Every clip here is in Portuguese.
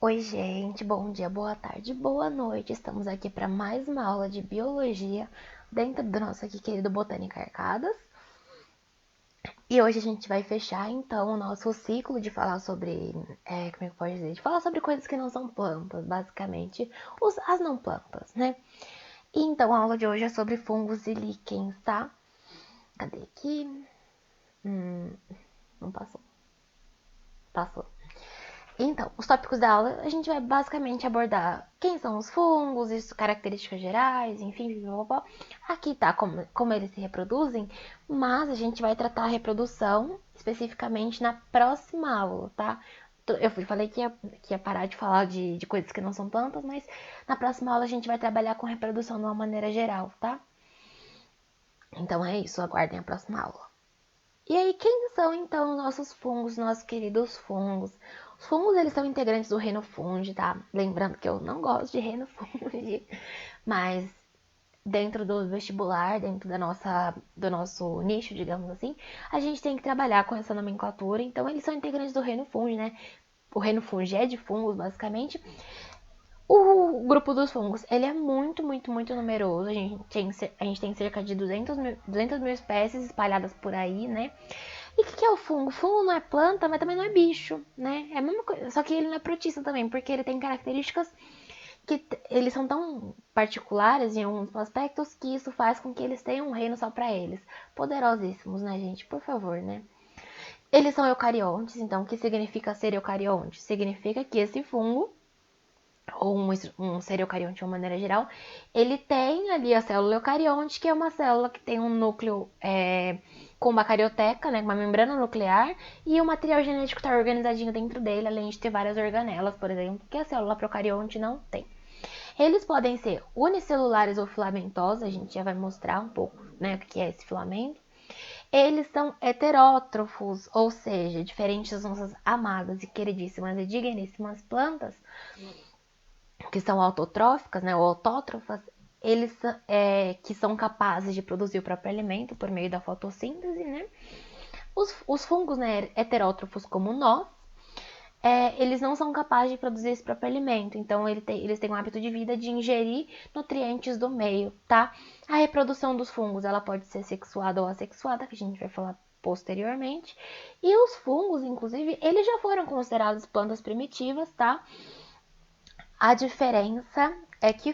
Oi, gente, bom dia, boa tarde, boa noite. Estamos aqui para mais uma aula de biologia dentro do nosso aqui querido Botânica Arcadas. E hoje a gente vai fechar então o nosso ciclo de falar sobre, como é que pode dizer? De falar sobre coisas que não são plantas, basicamente, as não plantas, né? E então a aula de hoje é sobre fungos e líquens, tá? Cadê aqui? Não passou. Passou. Então, os tópicos da aula, a gente vai basicamente abordar quem são os fungos, características gerais, enfim, aqui tá como eles se reproduzem, mas a gente vai tratar a reprodução especificamente na próxima aula, tá? Eu falei que ia parar de falar de coisas que não são plantas, mas na próxima aula a gente vai trabalhar com reprodução de uma maneira geral, tá? Então é isso, aguardem a próxima aula. E aí, quem são então os nossos fungos, nossos queridos fungos? Os fungos, eles são integrantes do reino fungi, tá? Lembrando que eu não gosto de reino fungi, mas dentro do vestibular, dentro do nosso nicho, digamos assim, a gente tem que trabalhar com essa nomenclatura. Então, eles são integrantes do reino fungi, né? O reino fungi é de fungos, basicamente. O grupo dos fungos, ele é muito, muito, muito numeroso. A gente tem cerca de 200 mil espécies espalhadas por aí, né? E o que é o fungo? O fungo não é planta, mas também não é bicho, né? É a mesma coisa, só que ele não é protista também, porque ele tem características que eles são tão particulares em alguns aspectos que isso faz com que eles tenham um reino só para eles. Poderosíssimos, né, gente? Por favor, né? Eles são eucariontes, então o que significa ser eucarionte? Significa que esse fungo ou um ser eucarionte de uma maneira geral, ele tem ali a célula eucarionte, que é uma célula que tem um núcleo com uma carioteca, né, uma membrana nuclear, e o material genético está organizadinho dentro dele, além de ter várias organelas, por exemplo, que a célula procarionte não tem. Eles podem ser unicelulares ou filamentosos, a gente já vai mostrar um pouco, né, o que é esse filamento. Eles são heterótrofos, ou seja, diferentes das nossas amadas e queridíssimas e digníssimas plantas, que são autotróficas, né, ou autótrofas, eles que são capazes de produzir o próprio alimento por meio da fotossíntese, né? Os fungos, né, heterótrofos como nós, eles não são capazes de produzir esse próprio alimento, então eles têm um hábito de vida de ingerir nutrientes do meio, tá? A reprodução dos fungos, ela pode ser sexuada ou assexuada, que a gente vai falar posteriormente. E os fungos, inclusive, eles já foram considerados plantas primitivas, tá? A diferença é que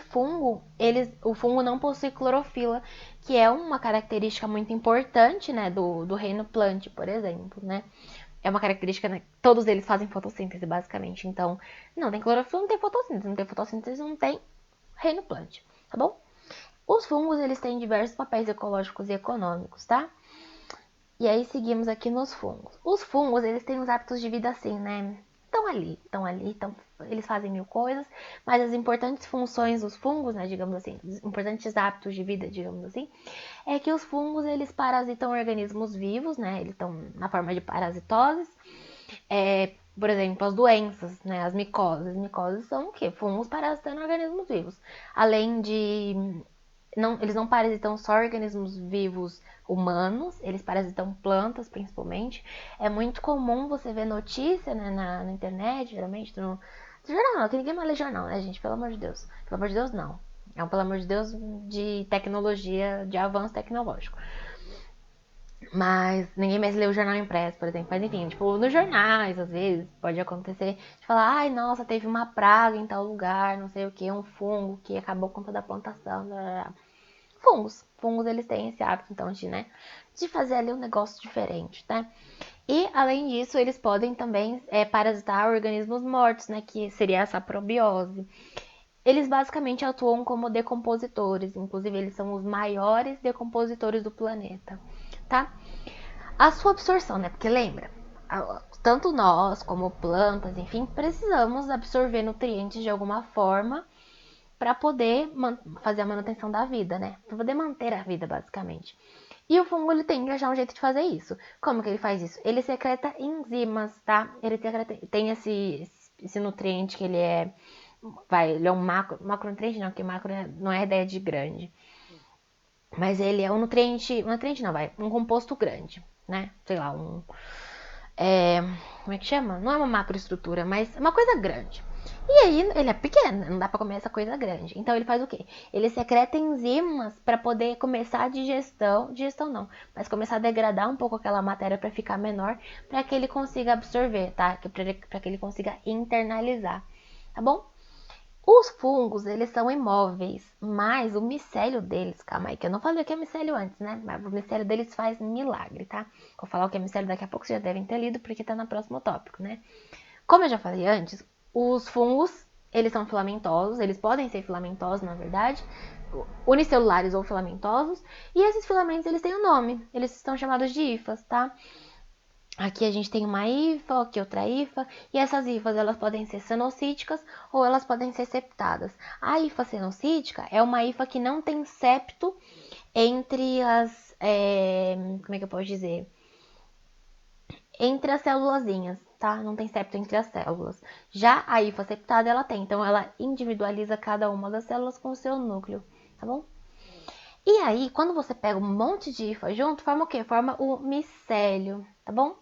o fungo não possui clorofila, que é uma característica muito importante, né, do reino plant, por exemplo, né? É uma característica, né, todos eles fazem fotossíntese, basicamente. Então, não tem clorofila, não tem fotossíntese. Não tem fotossíntese, não tem reino plant, tá bom? Os fungos, eles têm diversos papéis ecológicos e econômicos, tá? E aí seguimos aqui nos fungos. Os fungos, eles têm os hábitos de vida assim, né? Eles fazem mil coisas, mas as importantes funções dos fungos, né, digamos assim, os importantes hábitos de vida, digamos assim, é que os fungos, eles parasitam organismos vivos, né, eles estão na forma de parasitoses, por exemplo, as doenças, né, as micoses. As micoses são o quê? Fungos parasitando organismos vivos. Além de eles não parasitam só organismos vivos humanos, eles parasitam plantas principalmente. É muito comum você ver notícia, né, na internet, geralmente, no jornal não, que ninguém mais lê jornal, né, gente? Pelo amor de Deus. Pelo amor de Deus, não. É um pelo amor de Deus de tecnologia, de avanço tecnológico. Mas ninguém mais lê o jornal impresso, por exemplo. Mas enfim, tipo, nos jornais, às vezes, pode acontecer de falar, ai, nossa, teve uma praga em tal lugar, não sei o que, um fungo que acabou com toda a plantação. Blá, blá, blá. Fungos, eles têm esse hábito, então, de fazer ali um negócio diferente, né? E, além disso, eles podem também parasitar organismos mortos, né? Que seria essa probiose. Eles basicamente atuam como decompositores, inclusive eles são os maiores decompositores do planeta, tá? A sua absorção, né? Porque lembra, tanto nós como plantas, enfim, precisamos absorver nutrientes de alguma forma para poder fazer a manutenção da vida, né? Para poder manter a vida, basicamente. E o fungo, ele tem que achar um jeito de fazer isso. Como que ele faz isso? Ele secreta enzimas, tá? Ele tem esse nutriente que ele ele é um macronutriente, não, porque macro não é ideia de grande. Mas ele é um nutriente não, um composto grande, né? Sei lá, como é que chama? Não é uma macroestrutura, mas é uma coisa grande. E aí ele é pequeno, não dá pra comer essa coisa grande. Então ele faz o quê? Ele secreta enzimas para poder começar a digestão não, mas começar a degradar um pouco aquela matéria para ficar menor, para que ele consiga absorver, tá? Para que ele consiga internalizar, tá bom? Os fungos, eles são imóveis, mas o micélio deles, calma aí, que eu não falei o que é micélio antes, né? Mas o micélio deles faz milagre, tá? Vou falar o que é micélio daqui a pouco, vocês já devem ter lido, porque tá no próximo tópico, né? Como eu já falei antes, os fungos, eles são filamentosos, eles podem ser filamentosos, na verdade, unicelulares ou filamentosos, e esses filamentos, eles têm um nome, eles são chamados de hifas, tá? Aqui a gente tem uma hifa, aqui outra hifa, e essas hifas elas podem ser cenocíticas ou elas podem ser septadas. A hifa cenocítica é uma hifa que não tem septo entre as... como é que eu posso dizer? Entre as célulazinhas, tá? Não tem septo entre as células. Já a hifa septada ela tem, então ela individualiza cada uma das células com o seu núcleo, tá bom? E aí, quando você pega um monte de hifa junto, forma o quê? Forma o micélio, tá bom?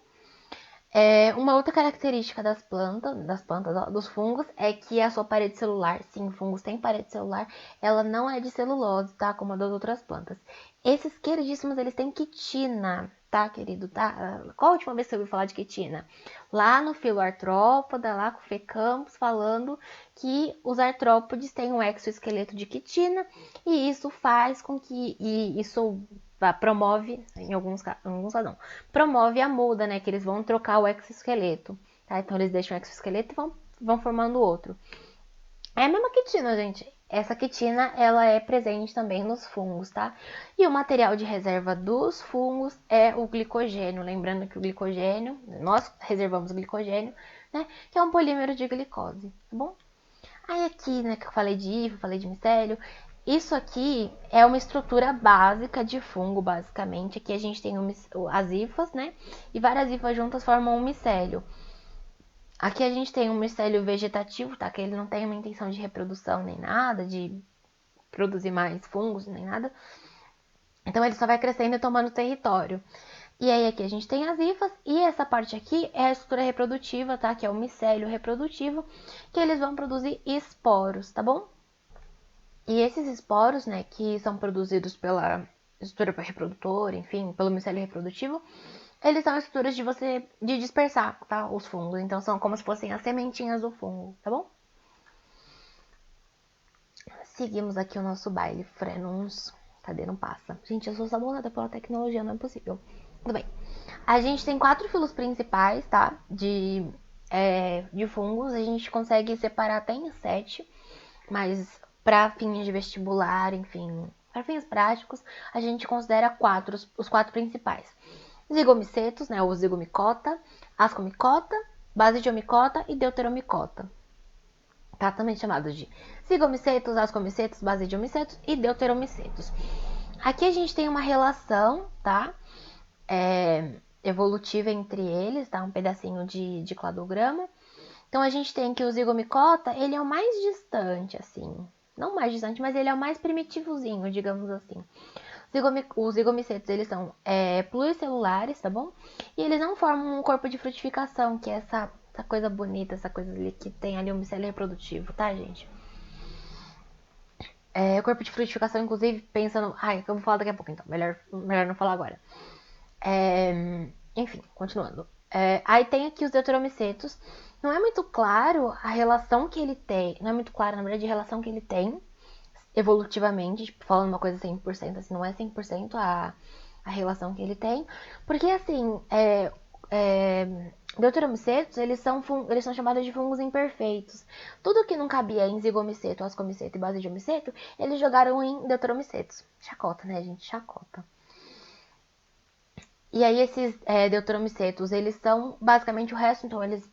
Uma outra característica das plantas, ó, dos fungos, é que a sua parede celular, sim, fungos têm parede celular, ela não é de celulose, tá? Como a das outras plantas. Esses queridíssimos, eles têm quitina, tá, querido? Tá? Qual a última vez que você ouviu falar de quitina? Lá no filo artrópoda, lá com o Fê Campos, falando que os artrópodes têm um exoesqueleto de quitina, e isso faz com que, e isso promove, em alguns casos não, promove a muda, né? Que eles vão trocar o exoesqueleto, tá? Então eles deixam o exoesqueleto e vão formando outro. É a mesma quitina, gente. Essa quitina, ela é presente também nos fungos, tá? E o material de reserva dos fungos é o glicogênio. Lembrando que o glicogênio, nós reservamos glicogênio, né? Que é um polímero de glicose, tá bom? Aí aqui, né, que eu falei de hifa, falei de micélio, isso aqui é uma estrutura básica de fungo, basicamente. Aqui a gente tem as hifas, né? E várias hifas juntas formam um micélio. Aqui a gente tem um micélio vegetativo, tá? Que ele não tem uma intenção de reprodução nem nada, de produzir mais fungos nem nada. Então ele só vai crescendo e tomando território. E aí aqui a gente tem as hifas e essa parte aqui é a estrutura reprodutiva, tá? Que é o micélio reprodutivo, que eles vão produzir esporos, tá bom? E esses esporos, né, que são produzidos pela estrutura reprodutora, enfim, pelo micélio reprodutivo, eles são estruturas de dispersar, tá, os fungos. Então são como se fossem as sementinhas do fungo, tá bom? Seguimos aqui o nosso baile, Frenums. Cadê? Não passa. Gente, eu sou sabonada pela tecnologia, não é possível. Tudo bem. A gente tem 4 filos principais, tá? De fungos. A gente consegue separar até em 7, mas para fins de vestibular, enfim, para fins práticos, a gente considera os 4 principais. Zigomicetos, né, ou zigomicota, ascomicota, base de omicota e deuteromicota. Tá também chamado de zigomicetos, ascomicetos, base de omicetos e deuteromicetos. Aqui a gente tem uma relação, tá? Evolutiva entre eles, tá? Um pedacinho de cladograma. Então a gente tem que o zigomicota, ele é o mais distante, assim. Não mais distante, mas ele é o mais primitivozinho, digamos assim. Os zigomicetos, eles são pluricelulares, tá bom? E eles não formam um corpo de frutificação, que é essa coisa bonita, essa coisa ali que tem ali um micélio reprodutivo, tá, gente? O corpo de frutificação, inclusive, pensando... Ai, que eu vou falar daqui a pouco, então. Melhor não falar agora. Enfim, continuando. Aí tem aqui os deuteromicetos. Não é muito claro a relação que ele tem. Não é muito claro, na verdade, a relação que ele tem evolutivamente, tipo, falando uma coisa 100%, assim, não é 100% a relação que ele tem. Porque, assim, deuteromicetos, eles são chamados de fungos imperfeitos. Tudo que não cabia em zigomiceto, ascomiceto e base de omiceto, eles jogaram em deuteromicetos. Chacota, né, gente? Chacota. E aí esses deuteromicetos, eles são basicamente o resto, então eles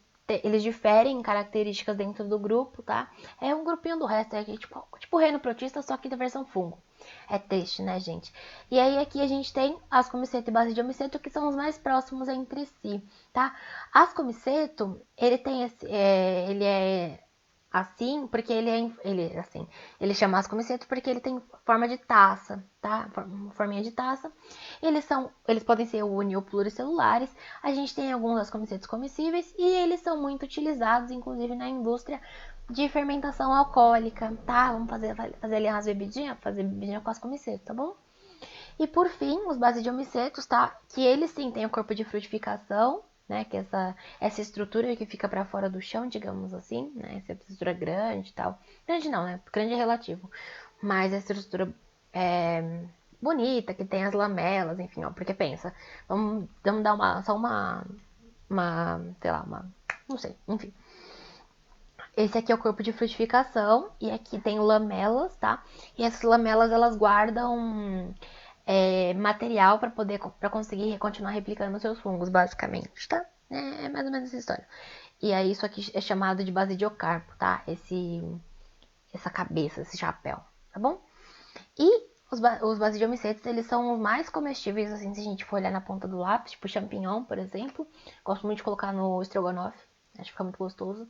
diferem em características dentro do grupo, tá? É um grupinho do resto, é tipo o reino protista, só que da versão fungo. É triste, né, gente? E aí aqui a gente tem ascomiceto e base de omiceto, que são os mais próximos entre si, tá? Ascomiceto, ele tem assim porque ele chama ascomicetos porque ele tem forma de taça, tá? Forminha de taça. Eles podem ser uni ou pluricelulares. A gente tem alguns ascomicetos comestíveis e eles são muito utilizados, inclusive na indústria de fermentação alcoólica, tá? Vamos fazer ali umas bebidinhas, fazer bebidinha com ascomicetos, tá bom? E por fim, os basidiomicetos, tá? Que eles sim têm o corpo de frutificação, né? Que essa estrutura que fica para fora do chão, digamos assim, né? Essa estrutura grande e tal. Grande não, né? Grande é relativo. Mas essa estrutura bonita, que tem as lamelas, enfim, ó. Porque pensa, vamos dar só sei lá, não sei, enfim. Esse aqui é o corpo de frutificação e aqui tem lamelas, tá? E essas lamelas elas guardam material para conseguir continuar replicando seus fungos, basicamente, tá? É mais ou menos essa história. E aí isso aqui é chamado de basidiocarpo, tá? Essa cabeça, esse chapéu, tá bom? E os basidiomicetos, eles são os mais comestíveis, assim, se a gente for olhar na ponta do lápis, tipo champignon, por exemplo. Gosto muito de colocar no estrogonofe, acho que fica muito gostoso.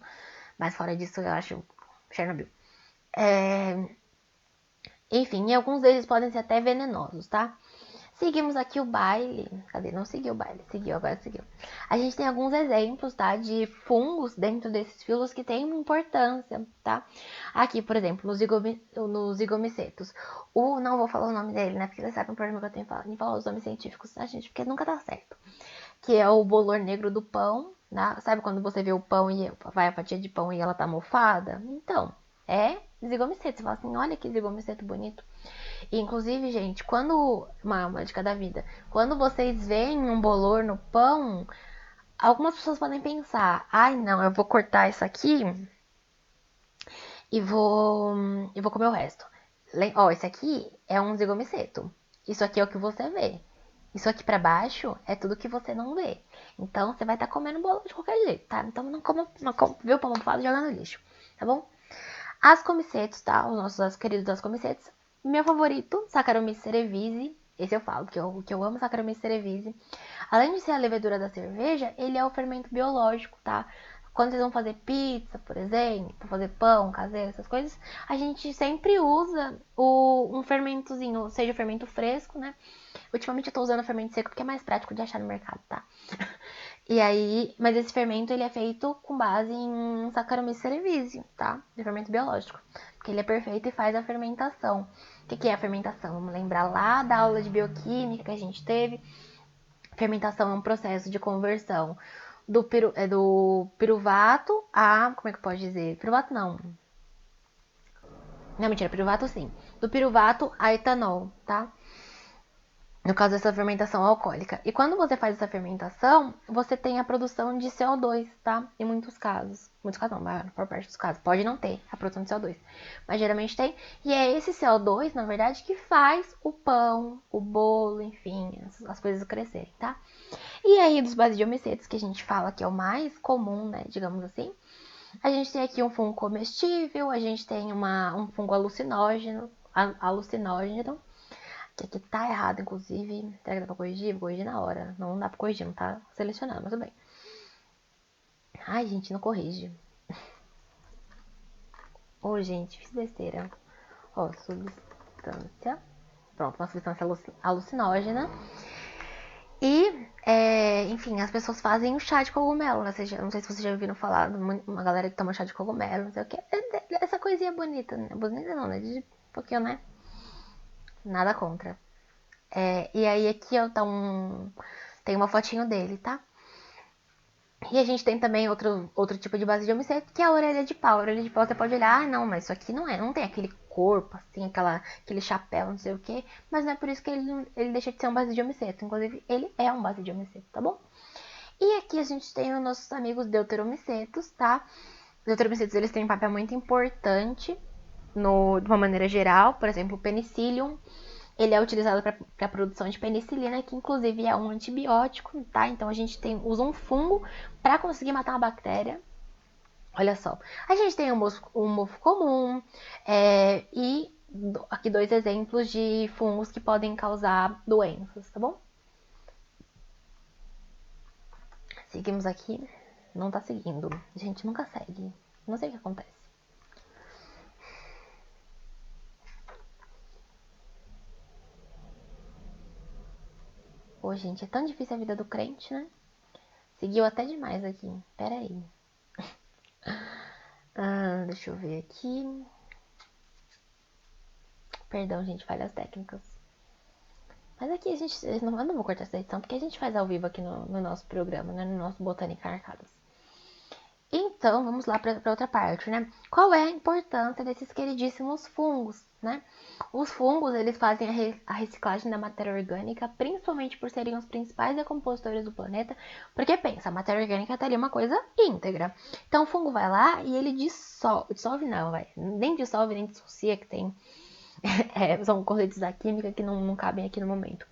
Mas fora disso, eu acho Chernobyl. Enfim, e alguns deles podem ser até venenosos, tá? Seguimos aqui o baile. Cadê? Não seguiu o baile. Seguiu, agora seguiu. A gente tem alguns exemplos, tá? De fungos dentro desses filos que têm uma importância, tá? Aqui, por exemplo, nos zigomicetos. Não vou falar o nome dele, né? Porque vocês sabem o problema que eu tenho em falar os nomes científicos, tá, gente? Porque nunca dá certo. Que é o bolor negro do pão, né? Sabe quando você vê o pão e vai a fatia de pão e ela tá mofada? Então, é zigomiceto. Você fala assim, olha que zigomiceto bonito. E, inclusive, gente, uma dica da vida. Quando vocês veem um bolor no pão, algumas pessoas podem pensar, ai não, eu vou cortar isso aqui e vou comer o resto. Ó, esse aqui é um zigomiceto. Isso aqui é o que você vê. Isso aqui pra baixo é tudo que você não vê. Então você vai estar comendo bolo de qualquer jeito, tá? Então não coma, vê o pão mofado e joga no lixo, tá bom? Ascomicetos, tá? Os nossos queridos ascomicetos. Meu favorito, Saccharomyces cerevisiae. Esse eu falo, que eu amo Saccharomyces cerevisiae. Além de ser a levedura da cerveja, ele é o fermento biológico, tá? Quando vocês vão fazer pizza, por exemplo, fazer pão caseiro, essas coisas, a gente sempre usa um fermentozinho, seja o fermento fresco, né? Ultimamente eu tô usando o fermento seco porque é mais prático de achar no mercado, tá? E aí, mas esse fermento ele é feito com base em Saccharomyces cerevisiae, tá? De fermento biológico. Porque ele é perfeito e faz a fermentação. O que é a fermentação? Vamos lembrar lá da aula de bioquímica que a gente teve. Fermentação é um processo de conversão do piruvato a... Como é que pode dizer? Piruvato não. Não, mentira, piruvato sim. Do piruvato a etanol, tá? No caso dessa fermentação alcoólica. E quando você faz essa fermentação, você tem a produção de CO2, tá? Em muitos casos. Muitos casos não, mas por parte dos casos. Pode não ter a produção de CO2. Mas geralmente tem. E é esse CO2, na verdade, que faz o pão, o bolo, enfim, as coisas crescerem, tá? E aí, dos basidiomicetos, que a gente fala que é o mais comum, né? Digamos assim. A gente tem aqui um fungo comestível, a gente tem um fungo alucinógeno, que aqui tá errado, inclusive. Será que dá pra corrigir? Vou corrigir na hora. Não dá pra corrigir, não tá selecionado, mas tudo bem. Ai, gente, não corrige. Ô, gente, fiz besteira. Ó, substância. Pronto, uma substância alucinógena. E, enfim, as pessoas fazem o chá de cogumelo, né? Não sei se vocês já ouviram falar, uma galera que toma chá de cogumelo, não sei o que. Essa coisinha bonita, né? Bonita não, né? De um pouquinho, né? Nada contra. E aí aqui, ó, tem uma fotinho dele, tá? E a gente tem também outro tipo de base de homiceto, que é a orelha de pau. A orelha de pau você pode olhar, não, mas isso aqui não tem aquele corpo, assim, aquele chapéu, não sei o que. Mas não é por isso que ele deixa de ser um base de homiceto. Inclusive, ele é um base de homiceto, tá bom? E aqui a gente tem os nossos amigos deuteromicetos, tá? Os deuteromicetos, eles têm um papel muito importante de uma maneira geral. Por exemplo, o penicillium, ele é utilizado para a produção de penicilina, que inclusive é um antibiótico, tá? Então a gente usa um fungo para conseguir matar uma bactéria. Olha só. A gente tem o mofo comum e aqui 2 exemplos de fungos que podem causar doenças, tá bom? Seguimos aqui. Não tá seguindo. A gente nunca segue. Não sei o que acontece. gente, é tão difícil a vida do crente, né? Seguiu até demais aqui. Pera aí. Deixa eu ver aqui. Perdão, gente, falhas técnicas. Mas aqui eu não vou cortar essa edição, porque a gente faz ao vivo aqui no nosso programa, né? No nosso Botânica Arcadas. Então, vamos lá para outra parte, né? Qual é a importância desses queridíssimos fungos, né? Os fungos, eles fazem a reciclagem da matéria orgânica, principalmente por serem os principais decompositores do planeta, porque pensa, a matéria orgânica tá ali uma coisa íntegra. Então, o fungo vai lá e ele dissolve não, nem dissolve, nem dissocia, que tem... são conceitos da química que não cabem aqui no momento.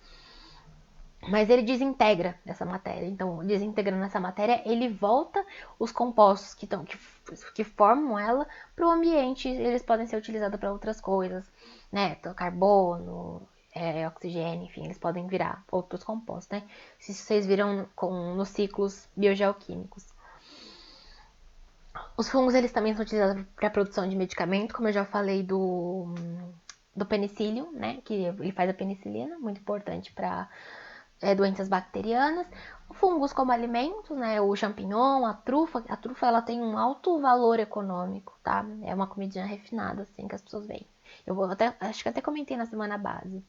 Mas ele desintegra essa matéria. Então, desintegrando essa matéria, ele volta os compostos que formam ela para o ambiente. Eles podem ser utilizados para outras coisas, né? Então, carbono, oxigênio, enfim, eles podem virar outros compostos, né? Se vocês viram nos ciclos biogeoquímicos. Os fungos, eles também são utilizados para a produção de medicamento, como eu já falei do penicílio, né? Que ele faz a penicilina, muito importante para doenças bacterianas, fungos como alimentos, né, o champignon, a trufa ela tem um alto valor econômico, tá? É uma comidinha refinada, assim, que as pessoas veem. Acho que até comentei na semana base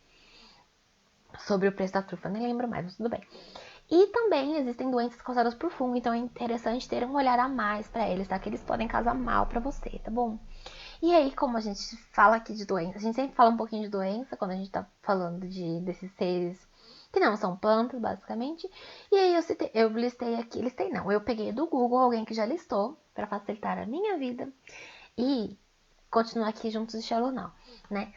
sobre o preço da trufa, nem lembro mais, mas tudo bem. E também existem doenças causadas por fungo, então é interessante ter um olhar a mais para eles, tá? Que eles podem causar mal para você, tá bom? E aí, como a gente fala aqui de doença, a gente sempre fala um pouquinho de doença quando a gente tá falando desses seres que não são plantas, basicamente. E aí eu listei não, eu peguei do Google alguém que já listou para facilitar a minha vida e continuar aqui juntos de Shallow Now, né?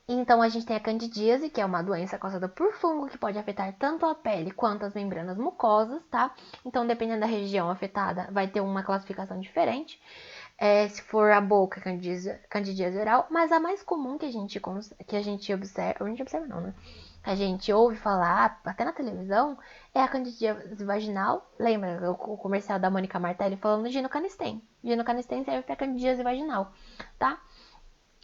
Então a gente tem a candidíase, que é uma doença causada por fungo que pode afetar tanto a pele quanto as membranas mucosas, tá? Então dependendo da região afetada, vai ter uma classificação diferente. Se for a boca, candidíase oral, mas a mais comum que a gente observa não, né? A gente ouve falar, até na televisão, é a candidíase vaginal. Lembra o comercial da Mônica Martelli falando de Ginocanistem? Ginocanistem serve para candidíase vaginal, tá?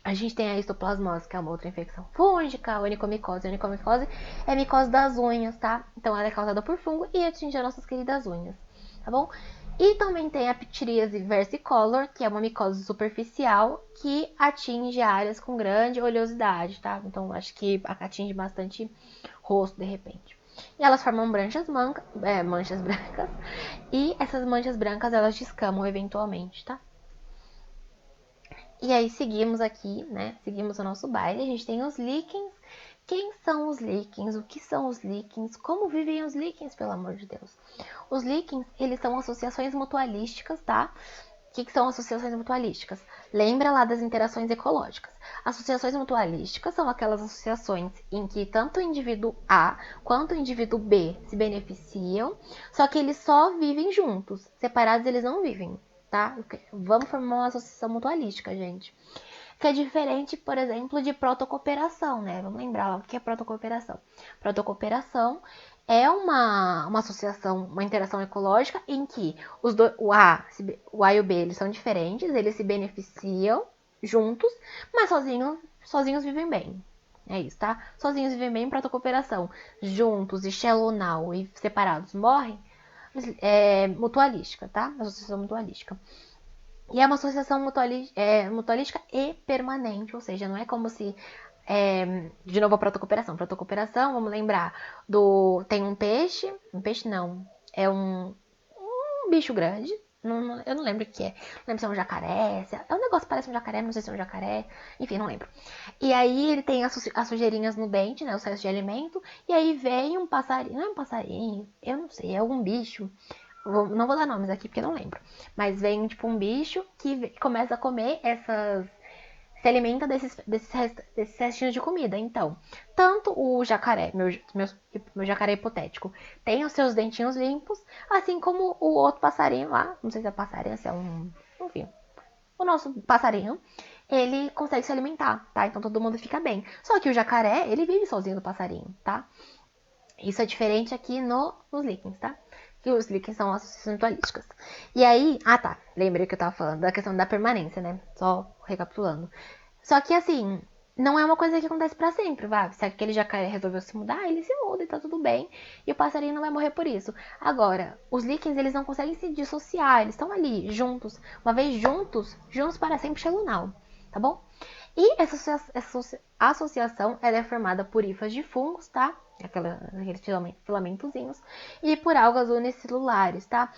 A gente tem a histoplasmose, que é uma outra infecção fúngica, a onicomicose. A onicomicose é micose das unhas, tá? Então ela é causada por fungo e atinge as nossas queridas unhas, tá bom? E também tem a ptiríase versicolor, que é uma micose superficial que atinge áreas com grande oleosidade, tá? Então acho que atinge bastante rosto de repente. E elas formam manchas brancas, e essas manchas brancas elas descamam eventualmente, tá? E aí seguimos aqui, né? Seguimos o nosso baile. A gente tem os líquens. Quem são os líquens? O que são os líquens? Como vivem os líquens, pelo amor de Deus? Os líquens, eles são associações mutualísticas, tá? O que são associações mutualísticas? Lembra lá das interações ecológicas. Associações mutualísticas são aquelas associações em que tanto o indivíduo A quanto o indivíduo B se beneficiam, só que eles só vivem juntos. Separados eles não vivem, tá? Vamos formar uma associação mutualística, gente. Que é diferente, por exemplo, de protocooperação, né? Vamos lembrar lá o que é protocooperação. Protocooperação é uma associação, uma interação ecológica em que o A e o B eles são diferentes, eles se beneficiam juntos, mas sozinhos vivem bem. É isso, tá? Sozinhos vivem bem, protocooperação. Juntos e shallow now e separados morrem, mutualística, tá? Associação mutualística. E é uma associação mutualística e permanente, ou seja, não é como se... de novo a protocooperação. Protocooperação, vamos lembrar tem um peixe não, é um bicho grande, eu não lembro o que é. Não lembro se é um jacaré, é um negócio que parece um jacaré, não sei se é um jacaré, enfim, não lembro. E aí ele tem as sujeirinhas no dente, né, os restos de alimento, e aí vem um passarinho, não é um passarinho, eu não sei, é algum bicho. Não vou dar nomes aqui porque não lembro. Mas vem tipo um bicho que começa a comer se alimenta desses restinhos de comida. Então, tanto o jacaré, meu jacaré hipotético, tem os seus dentinhos limpos, assim como o outro passarinho lá, não sei se é passarinho, se é enfim, o nosso passarinho, ele consegue se alimentar, tá? Então todo mundo fica bem. Só que o jacaré, ele vive sozinho do passarinho, tá? Isso é diferente aqui nos líquens, tá? Que os líquens são associações mutualísticas. E aí, tá, lembrei que eu tava falando da questão da permanência, né? Só recapitulando. Só que assim, não é uma coisa que acontece pra sempre, vai. Se aquele jacaré resolveu se mudar, ele se muda e tá tudo bem. E o passarinho não vai morrer por isso. Agora, os líquens, eles não conseguem se dissociar. Eles estão ali, juntos. Uma vez juntos, juntos para sempre chegam não. Tá bom? E essa associação, ela é formada por hifas de fungos, tá? Aqueles filamentozinhos. E por algas unicelulares, tá?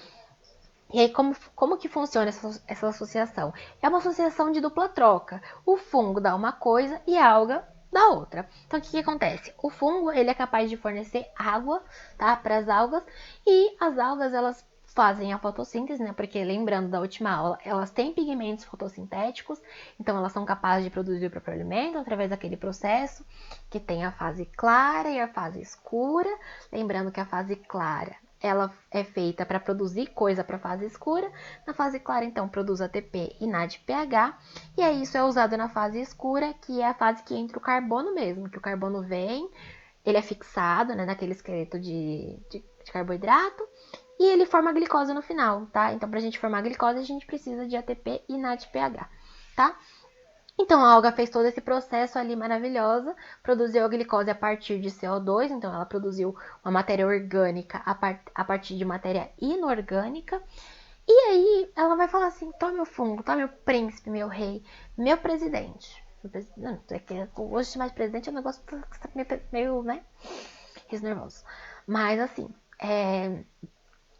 E aí, como que funciona essa associação? É uma associação de dupla troca. O fungo dá uma coisa e a alga dá outra. Então, o que acontece? O fungo, ele é capaz de fornecer água, tá, para as algas, e as algas, elas fazem a fotossíntese, né? Porque, lembrando da última aula, elas têm pigmentos fotossintéticos, então elas são capazes de produzir o próprio alimento através daquele processo, que tem a fase clara e a fase escura. Lembrando que a fase clara, ela é feita para produzir coisa para a fase escura. Na fase clara, então, produz ATP e NADPH. E aí isso é usado na fase escura, que é a fase que entra o carbono mesmo, que o carbono vem, ele é fixado, né, naquele esqueleto de carboidrato, e ele forma a glicose no final, tá? Então, para a gente formar a glicose, a gente precisa de ATP e NADPH, tá? Então, a alga fez todo esse processo ali maravilhosa, produziu a glicose a partir de CO2, então ela produziu uma matéria orgânica a partir de matéria inorgânica. E aí ela vai falar assim: tome o fungo, tome o príncipe, meu rei, meu presidente. Não, é que hoje mais presidente é um negócio que tá meio, né? Riso nervoso. Mas assim,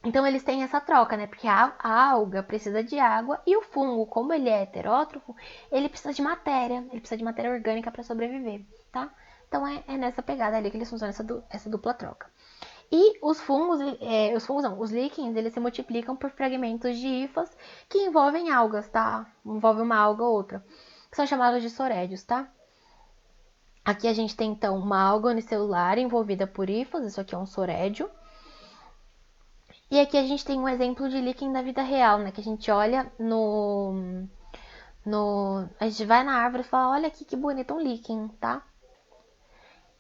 então eles têm essa troca, né? Porque a alga precisa de água e o fungo, como ele é heterótrofo, ele precisa de matéria orgânica para sobreviver, tá? Então é nessa pegada ali que eles funcionam essa dupla troca. E os líquens, eles se multiplicam por fragmentos de hifas que envolvem algas, tá? Envolve uma alga ou outra, que são chamados de sorédios, tá? Aqui a gente tem então uma alga unicelular envolvida por hifas, isso aqui é um sorédio. E aqui a gente tem um exemplo de líquen da vida real, né? Que a gente olha a gente vai na árvore e fala, olha aqui que bonito um líquen, tá?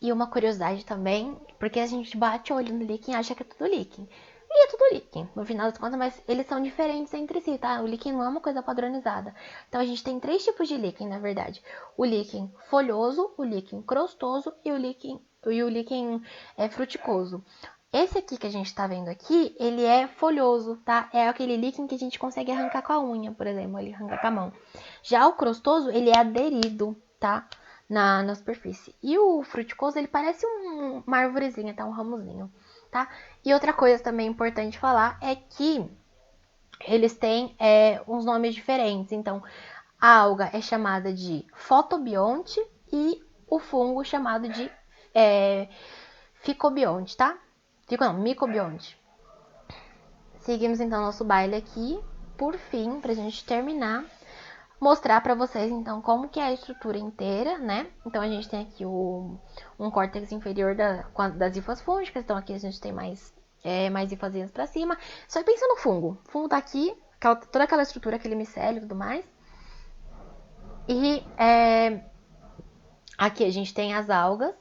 E uma curiosidade também, porque a gente bate o olho no líquen e acha que é tudo líquen. E é tudo líquen, no final das contas, mas eles são diferentes entre si, tá? O líquen não é uma coisa padronizada. Então a gente tem 3 tipos de líquen, na verdade. O líquen folhoso, o líquen crostoso e o líquen fruticoso. Esse aqui que a gente tá vendo aqui, ele é folhoso, tá? É aquele líquen que a gente consegue arrancar com a unha, por exemplo, ele arranca com a mão. Já o crostoso, ele é aderido, tá? Na superfície. E o fruticoso, ele parece uma arvorezinha, tá? Um ramozinho, tá? E outra coisa também importante falar é que eles têm uns nomes diferentes. Então, a alga é chamada de fotobionte e o fungo chamado de ficobionte, tá? Micobionte. Seguimos então nosso baile aqui. Por fim, pra gente terminar, mostrar para vocês então como que é a estrutura inteira, né? Então a gente tem aqui um córtex inferior das hifas fúngicas, então aqui a gente tem mais hifazinhas para cima. Só pensa no fungo. O fungo tá aqui, toda aquela estrutura, aquele micélio e tudo mais. E aqui a gente tem as algas,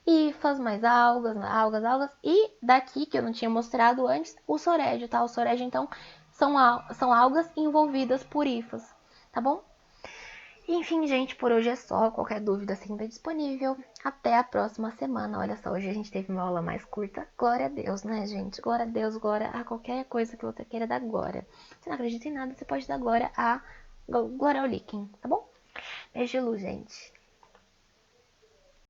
hifas, mais algas, algas, e daqui, que eu não tinha mostrado antes, o sorédio, tá? O sorédio, então, são algas envolvidas por hifas, tá bom? Enfim, gente, por hoje é só. Qualquer dúvida sempre disponível. Até a próxima semana. Olha só, hoje a gente teve uma aula mais curta. Glória a Deus, né, gente? Glória a Deus, glória a qualquer coisa que você queira dar glória. Se não acredita em nada, você pode dar glória ao líquen, tá bom? Beijo de luz, gente.